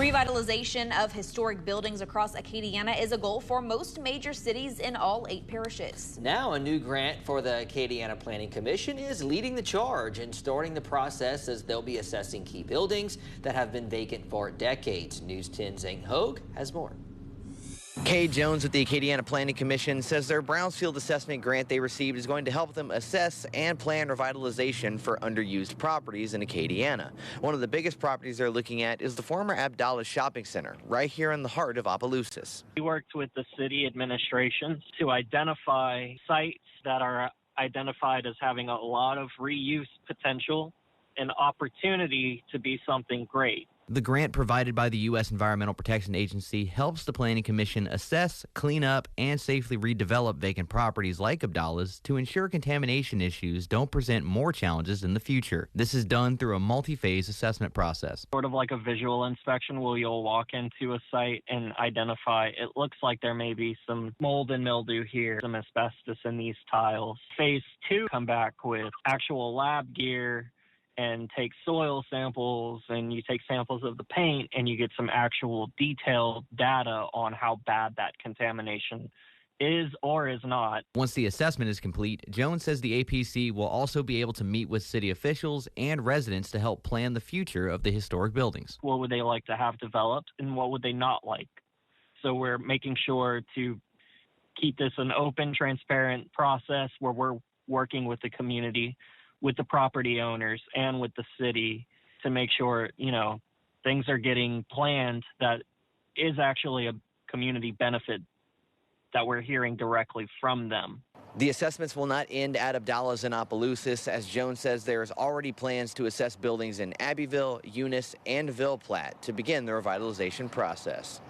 Revitalization of historic buildings across Acadiana is a goal for most major cities in all 8 parishes. Now a new grant for the Acadiana Planning Commission is leading the charge and starting the process as they'll be assessing key buildings that have been vacant for decades. News 10's Zane Hogue has more. Kay Jones with the Acadiana Planning Commission says their Brownfield assessment grant they received is going to help them assess and plan revitalization for underused properties in Acadiana. One of the biggest properties they're looking at is the former Abdallah Shopping Center, right here in the heart of Opelousas. We worked with the city administration to identify sites that are identified as having a lot of reuse potential and opportunity to be something great. The grant provided by the U.S. Environmental Protection Agency helps the Planning Commission assess, clean up, and safely redevelop vacant properties like Abdallah's to ensure contamination issues don't present more challenges in the future. This is done through a multi-phase assessment process. Sort of like a visual inspection where you'll walk into a site and identify it looks like there may be some mold and mildew here, some asbestos in these tiles. Phase 2, come back with actual lab gear and take soil samples, and you take samples of the paint, and you get some actual detailed data on how bad that contamination is or is not. Once the assessment is complete, Jones says the APC will also be able to meet with city officials and residents to help plan the future of the historic buildings. What would they like to have developed, and what would they not like? So we're making sure to keep this an open, transparent process where we're working with the community, with the property owners, and with the city to make sure, things are getting planned that is actually a community benefit that we're hearing directly from them. The assessments will not end at Abdallah's and Opelousas. As Jones says, there's already plans to assess buildings in Abbeville, Eunice, and Ville Platte to begin the revitalization process.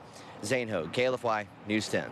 Zane Hogue, KLFY News 10.